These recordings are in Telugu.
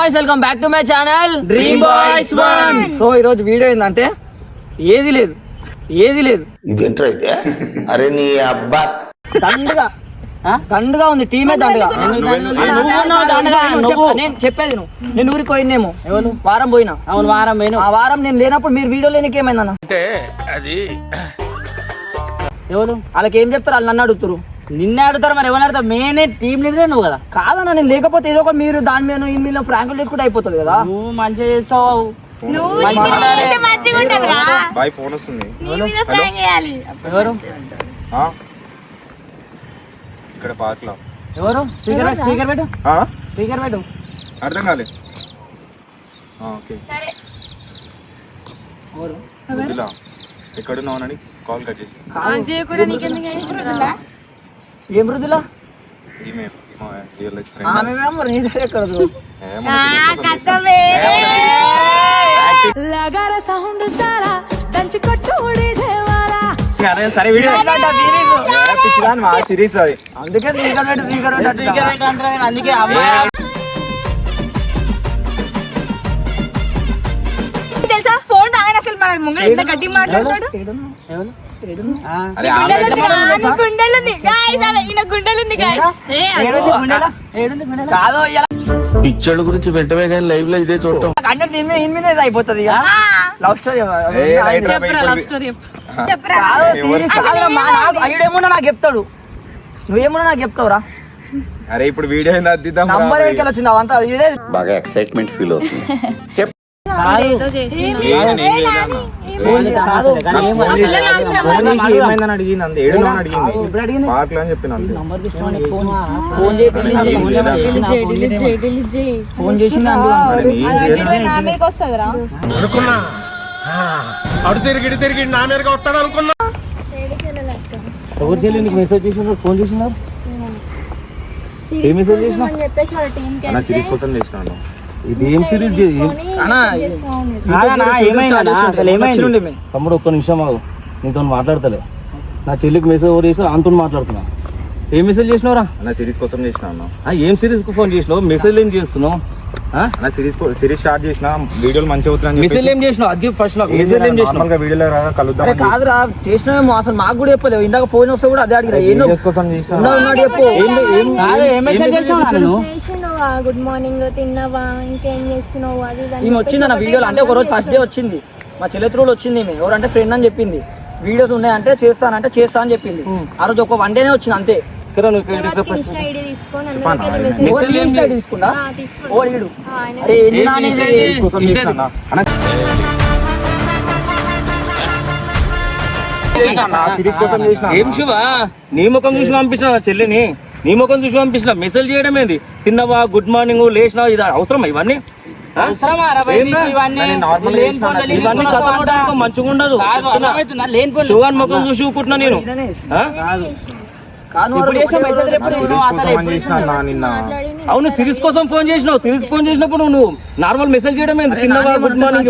Boys welcome back to my channel dream boys 1. So ఈ రోజు వీడియో ఏంటంటే ఏది లేదు ఇదేంట్రా అయితే అరే నీ అబ్బా దండుగా ఉంది టీమే దండుగా. నేను చెప్పేది నేను ఊరికి పోయినేమో వారం పోయినా. అవును వారం పోయినా. ఆ వారం నేను లేనప్పుడు మీరు వీడియో లేనికి ఏమైందన్న అంటే అది ఎవరు వాళ్ళకి ఏం చెప్తారు? వాళ్ళు నన్ను అడుగుతారు. నిన్నే అడుగుతారు మరి ఎవరు అడుగుతారు? మేనే టీం లీడరే నువ్వు కదా. కాదన్న నేను లేకపోతే ఏదో ఒక మీరు దాని మీద ఈ మీద ఫ్రాంకులు చేసుకుంటే అయిపోతుంది కదా. నువ్వు మంచిగా చేస్తావు. బాయ్ ఫోన్ వస్తుంది. ఎవరు ఇక్కడ పార్క్ లో ఎవరు స్పీకర్ పెట్టు స్పీకర్ పెట్టు. అర్థం కాలే. ఓకే వదిలా ఎక్కడున్నావునని కాల్ కట్ చేసి ఏం వృద్ధులా ఈమె రియల్ లైఫ్ ఆమె నీ దగ్గర ఎక్కడ సరే వీడియో సిరీస్ అది అందుకే అందుకే తెలుసా ఫోన్ ఆయన అసలు మన ముంగడ ఎంత గట్టి మాట్లాడతాడు. పిచ్చడు గురించి వెంటనే కానీ లైవ్ లో ఇదే చూడటం అంటే దీని అయిపోతుంది లవ్ స్టోరీ అయ్యేమో నాకు చెప్తాడు. నువ్వేమో నాకు చెప్తావురా. అరే ఇప్పుడు వీడియో ఏందా నంబర్ ఎక్కడికి వచ్చింది అవంతా ఇదే బాగా ఎక్సైట్మెంట్ ఫీల్ అవుతుంది. ఏమైందని అడిగింది. ఏడు అడిగింది పార్క్ లో అని చెప్పిన ఫోన్ చేసింది అనుకున్నా అడు తిరిగి నా మీదగా వస్తాడు అనుకున్నా. ఎవరు చెల్లి నీకు మెసేజ్ చేసినారు? ఫోన్ చేసినారు? ఏ మెసేజ్ చేసినా? సిరీస్ కోసం చేసినాను. ఇది ఏం సిరీస్? తమ్ముడు ఒక్క నిమిషం ఆగు, నీతో మాట్లాడతలే. నా చెల్లికి మెసేజ్ ఎవరు చేసి అంతో మాట్లాడుతున్నా. ఏం మెసేజ్ చేసినావురా? అన్న సిరీస్ కోసం చేసినాను. ఏం సిరీస్ కు ఫోన్ చేసినావు? మెసేజ్ ఏం చేస్తున్నావు? సిరీస్ స్టార్ట్ చేసిన వీడియోలు మంచిగా అవుతున్నాయి. మెసేజ్ ఏం చేసినావు? అది ఫస్ట్ మెసేజ్ ఏం చేసినావు? వీడియోలో కలుద్దాం. కాదురా చేసినామేమో అసలు మాకు కూడా చెప్పలేవు. ఇందాక ఫోన్ వస్తే కూడా అదే అడిగిన గుడ్ మార్నింగ్ తిన్నావా ఇంకేం చేస్తున్నావు అది ఈమె వచ్చిందన్న వీడియోలో. అంటే ఒక రోజు ఫస్ట్ డే వచ్చింది మా చెల్లెత్రుడు వచ్చింది. ఈమె ఎవరంటే ఫ్రెండ్ అని చెప్పింది. వీడియోస్ ఉన్నాయంటే చేస్తానంటే చేస్తా అని చెప్పింది. ఆ రోజు ఒక వన్ డేనే వచ్చింది అంతే. తీసుకున్నా ఏం శివ నీ ముఖం చూసి పంపించిన చెల్లిని, నీ ముఖం చూసి పంపించిన. మెసేజ్ చేయడం ఏంది? తిన్నవా, గుడ్ మార్నింగ్, లేచినా, ఇది అవసరం ఇవన్నీ? మంచిగా ఉండదు. శివాన్ ముఖం చూసి ఊకుంటున్నా నేను. అవును సిరీస్ కోసం ఫోన్ చేసినావు. సిరీస్ ఫోన్ చేసినప్పుడు నువ్వు నార్మల్ మెసేజ్ చేయడం ఏంది? తిన్నవా, గుడ్ మార్నింగ్,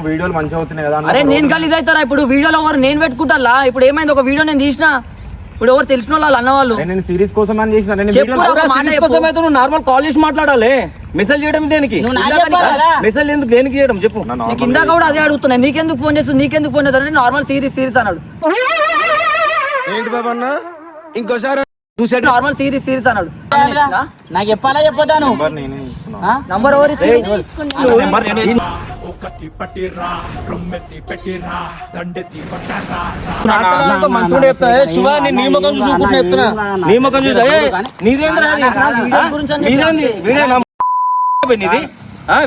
వీడియోలు మంచిగా అవుతున్నాయి కదా. అరే నేను గలీజ్ అవుతారా ఇప్పుడు? వీడియోలో ఎవరు నేను పెట్టుకుంటా. ఇప్పుడు ఏమైంది? ఒక వీడియో నేను తీసిన, ఇప్పుడు ఎవరు తెలిసిన వాళ్ళు అన్నవాళ్ళు సిరీస్ కోసం అని చేసిన. నువ్వు నార్మల్ కాల్ చేసి మాట్లాడాలి. మెసేజ్ చేయడం దేనికి? మెసేజ్ ఎందుకు దేనికి చేయడం చెప్పు. నీకు ఇందాక కూడా అదే అడుగుతున్నా. నీకెందుకు ఫోన్ చేస్తుంది, నీకెందుకు ఫోన్ చేస్తాను? నార్మల్ సిరీస్ అన్నాడు. ఏంటి బాబా అన్న ఇంకోసారి నార్మల్ సిరీస్ అన్నాడు. నాకు చెప్పాలా చెప్పొద్దాను? నంబర్ ఎవరు మంచిగా చెప్తా. శివ నేను నీ ముఖం చూసి ఊకుంటున్నా చెప్తున్నా. నీ ముఖం చూసి నీదేంద్రా నీది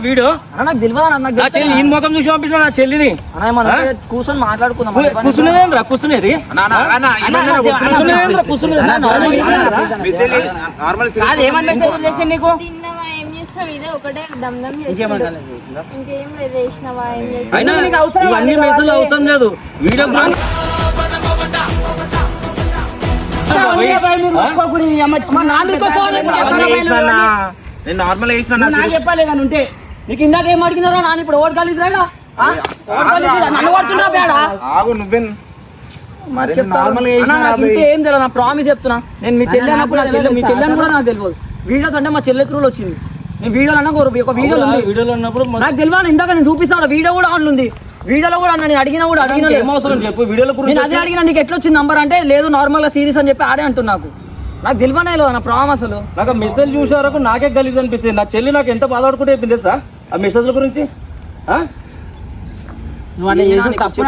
వీడియో నాకు తెలియదు. ఈ ముఖం చూసి పంపించిన నా చెల్లిని. కూర్చొని మాట్లాడుకుందాం. కూర్చునేదేంద్రా? కూర్చునేది నీకు ఇవన్నీ మెసేజ్ అవసరం లేదు. వీడియో చెప్పాలి కానీ ఉంటే నీకు ఇందాక ఏం అడిగినారా నాన్న? ఇప్పుడు ఓటు కలిసి రాగా నన్ను కొడుతున్నా బేడా. ఏం తెలియదు. నా ప్రామిస్ చెప్తున్నా. నేను మీ చెల్లి అన్నప్పుడు మీ చెల్లి అని కూడా నాకు తెలియదు. వీడియోస్ అంటే మా చెల్లెత్రులు వచ్చింది. నేను వీడియోలో అన్నా ఒక వీడియోలో ఉంది. వీడియోలో ఉన్నప్పుడు నాకు తెలియదు, ఇందాక నేను చూపిస్తాను వీడియో కూడా ఆన్ ఉంది. వీడియోలో కూడా అన్న నేను అడిగినా ఏం అవసరం చెప్పు వీడియోలో నేను అదే అడిగినా, నీకు ఎట్లా వచ్చింది నంబర్ అంటే లేదు నార్మల్ గా సీరియస్ అని చెప్పి ఆడే అంటున్నా. నాకు తెలియనే లేదు నా ప్రాబ్లం అసలు. నాకు మెసేజ్ చూసే వరకు నాకే గలీజ్ అనిపిస్తుంది. నా చెల్లి నాకు ఎంత బాధపడుకుంటే చెప్పింది తెలుసా ఆ మెసేజ్ల గురించి. నువ్వు అట్లా చేసిన తప్పు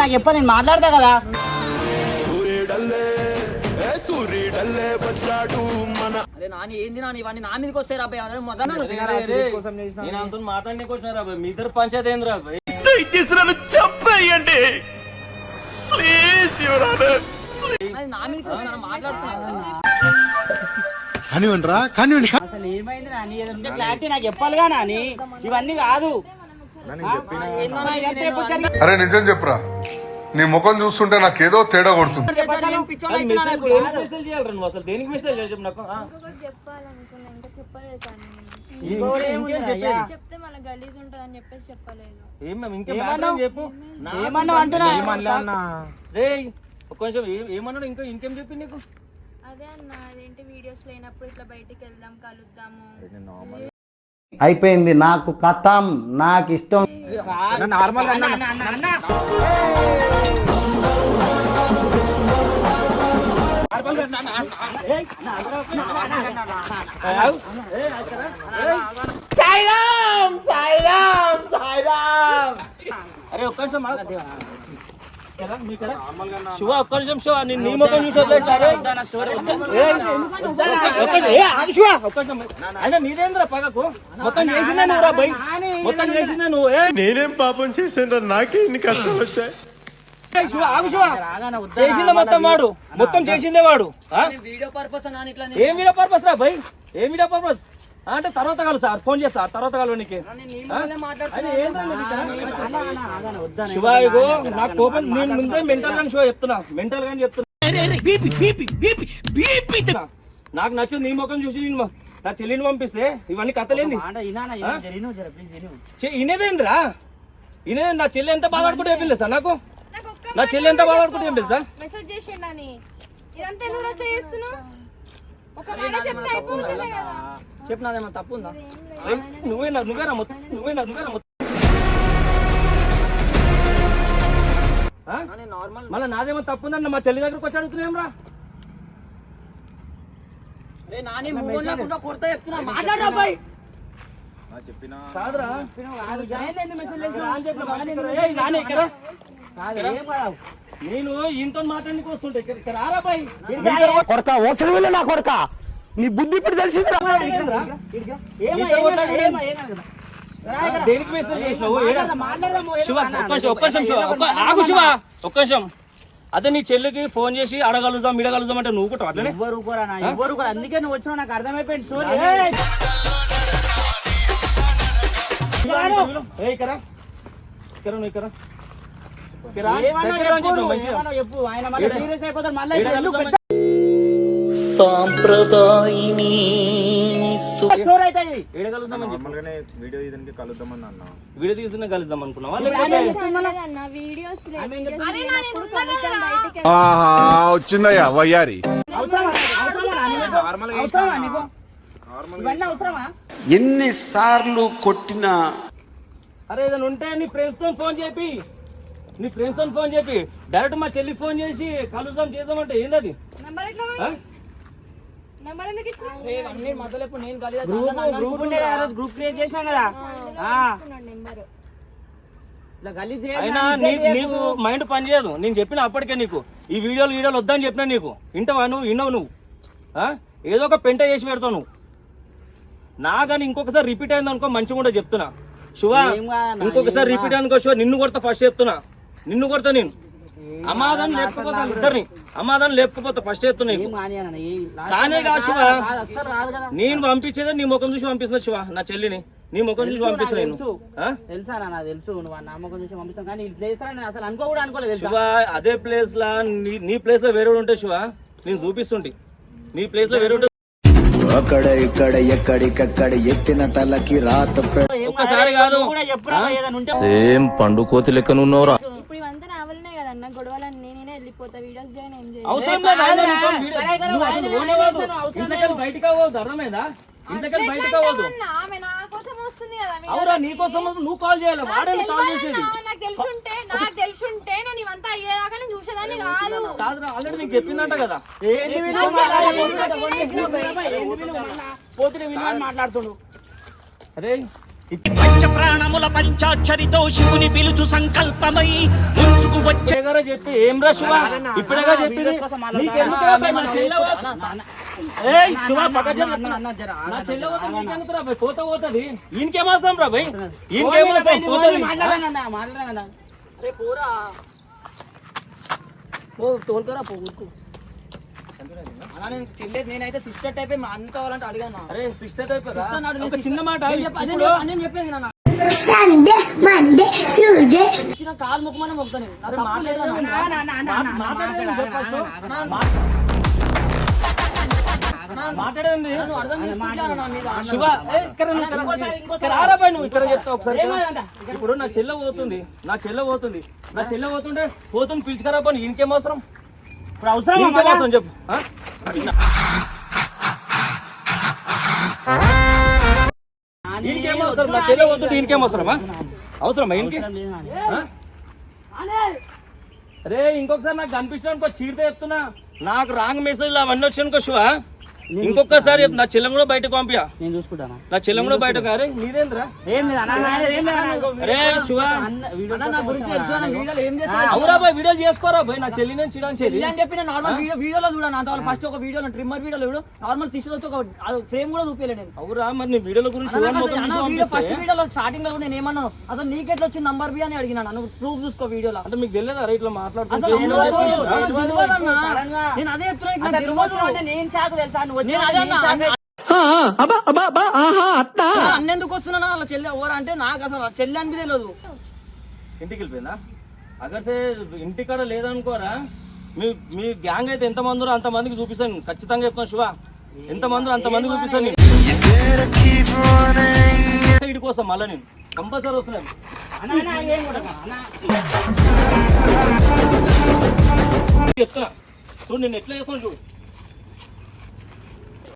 నాకు చెప్ప, నేను మాట్లాడతా కదా. అరే నాని ఏంది నాని ఇవన్నీ నా మీదకి వస్తాయి రాబాయ్. నేను అంత మాట్లాడడానికి వచ్చిన రాబాయ్, మీ ఇద్దరు పంచాయతీ ఏంది రాబాయ్. చెప్పండి నా మీదకి వస్తాను మాట్లాడుతున్నా. కానివ్వండి రా కానివ్వండి. అసలు ఏమైంది నాని, ఏదంటే క్లారిటీ నాకు చెప్పాలిగా నాని. ఇవన్నీ కాదు. అరే నిజం చెప్పురా, నీ ముఖం చూస్తుంటే నాకేదో తేడా కొడుతుంది. మెసేజ్ చేయాలి నువ్వు అసలు దేనికి మెసేజ్ చేయాలి చెప్పు నాకు. చెప్పాలనుకున్నా ఇంకా చెప్పలేదు కానీ చెప్తే మళ్ళీ గలీజ్ ఉంటుందని చెప్పేసి చెప్పలేదు. ఇంకేం చెప్పు. ఒక్క నిమిషం ఏమన్నాడు, ఇంకేం చెప్పింది నీకు? అదే అన్న అదేంటి వీడియోస్ లేనప్పుడు ఇట్లా బయటికి వెళ్దాం కలుద్దాము. అయిపోయింది నాకు కథం, నాకు ఇష్టం. అరే ఒక్క నిమిషం శివ, ఒక్క నిమిషం శివ, నేను నీ ముఖం చూసి నీదేంద్ర పగకు మొత్తం చేసిందే నువ్వు రా బై, మొత్తం చేసిందే నువ్వు. నేనేం పాపం చేశాను, నాకే ఇన్ని కష్టాలు వచ్చాయి. శివ ఆగు శివ, చేసిందే మొత్తం వాడు, మొత్తం చేసిందే వాడు. వీడియో పర్పస్ ఏం వీడియో పర్పస్ రా బై, ఏం వీడియో పర్పస్ అంటే తర్వాత కలు సార్, ఫోన్ చేస్తా తర్వాత కలు నీకు. శివ ఇగో నాకు కోపం, నేను ముందే మెంటల్ గాని శివ చెప్తున్నా, మెంటల్ గాని చెప్తున్నా. నాకు నచ్చింది నీ ముఖం చూసి నేను నా చెల్లిని పంపిస్తే ఇవన్నీ కథలేంది. ఇనేదేంద్రా ఇనేది, నా చెల్లి ఎంత బాధపడుకుంటే చెప్పింది సార్ నాకు, నా చెల్లి ఎంత బాధపడుకుంటే చెప్పింది సార్. మెసేజ్ చేసిండని ఇదంతా ఎందుకు చేస్తున్నావు? ఒక మాట చెప్తే అయిపోతుంది కదా. చెప్పినదేమో తప్పు ఉందా? నువ్వేనా మొత్తం. మళ్ళీ నాదేమో తప్పు ఉందన్న మా చెల్లి దగ్గరకు వచ్చి అడుగుతున్నాం రా. కాదురా నేను ఇంతో మాట్లాడానికి వస్తుంటే రారా బాయ్. కొడక ఓసలి వెళ్ళి నా కొడక, నీ బుద్ధి ఇప్పుడు తెలిసింది. దేనికి మెసేజ్ చేసినావు? ఒక్క నిమిషం ఒక్క నిమిషం. అదే నీ చెల్లికి ఫోన్ చేసి అడగలుగుదాం మిడగలుగుదాం అంటే నువ్వు కూడా అట్లనే అందుకే నువ్వు వచ్చినావు, నాకు అర్థమైపోయింది. సాంప్రదాయిని వీడియో ఇదానికి కలుద్దామని అన్నా. వీడియో తీసుకున్నా కలుద్దాం అనుకున్నావా? వచ్చిందయ్యా వయ్యారి. ఎన్నిసార్లు కొట్టినా అరే ఏదైనా ఉంటే నీ ఫ్రెండ్స్ తో ఫోన్ చెప్పి డైరెక్ట్ మా చెల్లి ఫోన్ చేసి కలుద్దాం చేద్దామంటే ఏందది? గ్రూప్ క్రియేట్ చేసాం కదా. అయినా నీకు మైండ్ పని చేయదు. నేను చెప్పిన అప్పటికే నీకు ఈ వీడియోలు వద్దని చెప్పినా నీకు వింటావా? విన్నావు నువ్వు ఏదో ఒక పెంట చేసి పెడతావు నువ్వు. నాగాని ఇంకొకసారి రిపీట్ అయింది అనుకో మంచిగా కూడా చెప్తున్నా శివ, ఇంకొకసారి రిపీట్ అయింది అనుకో శివ నిన్ను కొడతా. ఫస్ట్ చెప్తున్నా నిన్ను కొడతా నేను. అమాదాన్ని లేపుకుపోతా, ఇద్దరిని అమాదాన్ని లేపుకుపోతా ఫస్ట్ చెప్తున్నా. కానే కాదు శివ, నేను పంపించేదే నీ ముఖం చూసి పంపిస్తున్నా శివ. నా చెల్లిని నీ ముఖం చూసి పంపిస్తున్నా నేను. తెలుసా తెలుసు నువ్వు నా ముఖం చూసి పంపిస్తాను, కానీ ప్లేస్ అసలు అనుకో కూడా అనుకోలేదు శివ. అదే ప్లేస్ లా నీ ప్లేస్ లో వేరే ఉంటే శివ నేను చూపిస్తుంటే, నీ ప్లేస్ లో వేరే ఉంటే అక్కడ ఇక్కడ ఎక్కడికక్కడ ఎత్తిన తలకి రాత ఒక్కసారి కాదు సేమ్ పండు కోతి లెక్కన ఉన్నవరా. ఇప్పుడు ఇవంతా నా వల్లనే కదన్న, గొడవలన్నీ నేనే వెళ్ళిపోతా. వీడియోస్ జాయిన్ ఏం అవసరం బయటికి అవ్వద్దు అర్థమైందా? ఇంతకీ బయటకు అవ్వదు. ఆమె నా కోసం వస్తుంది కదా అవురా నీకోసం నువ్వు కాల్ చేయాలి, వాడే కాల్ చేసేది. నాకు తెలుసుంటే నేను ఇవంతా అయ్యేదాకా నేను చూసేదాన్ని కాదు. కాదురా ఆల్రెడీ నీకు చెప్పిందంట కదా. మాట్లాడుతుండు. అరే పంచ ప్రాణముల పంచాక్షరితో శివుని పిలుచు సంకల్పమై ముంచుకు వచ్చే గారే చెప్పి ఏం రా శివ ఇప్పుడేగా చెప్పింది. నీకెందుకురా భయ్ మన చెల్లె ఏయ్ శివ పక్క నా చెల్లె పోతుంది నీకెందుకురా భయ్ పోతా పోతుంది. ఈయనకేమవసరం రా భయ్, ఈయనకేమవసరం పోతుంది. అరే పోరా పో తోలుకోరా పో ఊరుకు. అన్నా నేను చెల్లేదు, నేనైతే సిస్టర్ టైప్ అన్న కావాలంటే అడిగాను. అరే సిస్టర్ టైప్ సిస్టర్ నాడు ఒక చిన్న మాట నేను చెప్పేది నాన్న ఇచ్చిన కాలు ముఖమని మొక్కుతాను నేను. నాకు తప్పు లేదన్నా. మాట్లాడేది నువ్వు అర్థం చేసుకుంటున్నావు నా మీద. శివ ఇక్కడ రారా భయ్, నువ్వు ఇక్కడ చెప్తా ఒకసారి. ఇప్పుడు నా చెల్లె పోతుంది, నా చెల్లె పోతుంది, నా చెల్లె పోతుంటే పోతుంది పిలుచుకరా పని. ఈయనకేం అవసరం? ఇప్పుడు అవసరం చెప్పు. ఈయనకేం అవసరం? నా చెల్లె పోతుంటే ఈయనకేం అవసరమా? అవసరమా ఈయనకి? అరే ఇంకొకసారి నాకు కనిపించడానికి చీడితే చెప్తున్నా, నాకు రాంగ్ మెసేజ్ అవన్నీ వచ్చానుకో శివ. ఇంకొకసారి నా చెల్లెం కూడా బయటకు పంపియా, నేను చూసుకుంటాను. నా చెల్లెం కూడా బయటకు. అరే నీదేంద్రా అరే శివ నా గురించి తెలుసు అన్న, వీడియోలో ఏం చేస్తాను అవురా బాయ్ వీడియోలు చేసుకోరా బాయ్, నా చెల్లి నేను చీడానికి అని చెప్పి నేను నార్మల్ వీడియోలో చూడాను. అంత ఫస్ట్ ఒక వీడియో ట్రిమ్మర్ వీడియోలో చూడు, నార్మల్ సిస్టర్ వచ్చి ఒక ఫ్రేమ్ కూడా చూపించలే నేను. అవురా మరి నీ వీడియోల గురించి ఫస్ట్ వీడియోలో స్టార్టింగ్ లో నేను ఏమన్నాను, అసలు నీకెట్లా వచ్చింది నంబర్ బి అని అడిగినా. నువ్వు ప్రూఫ్ చూసుకో వీడియోలో. అంటే మీకు తెలియదు అరే ఇట్లా మాట్లాడుతున్నా. నేను అదే చెప్తున్నా, నేను షాక్ తెలుసా అన్నెందుకు వస్తున్నా వాళ్ళ చెల్లె ఎవరు అంటే నాకు అసలు చెల్లె అని తెలియదు. ఇంటికి వెళ్ళిపోయిందా? అగర్సే ఇంటికాడ లేదనుకోరా, మీ గ్యాంగ్ అయితే ఎంత మంది అంత మందికి చూపిస్తాను. ఖచ్చితంగా చెప్తాను శివ, ఎంత మంది అంత మందికి చూపిస్తాను. ఇడి కోసం మళ్ళీ నేను కంపల్సరీ వస్తున్నాను. చెప్తున్నా చూడు నేను ఎట్లా చేస్తాను చూడు.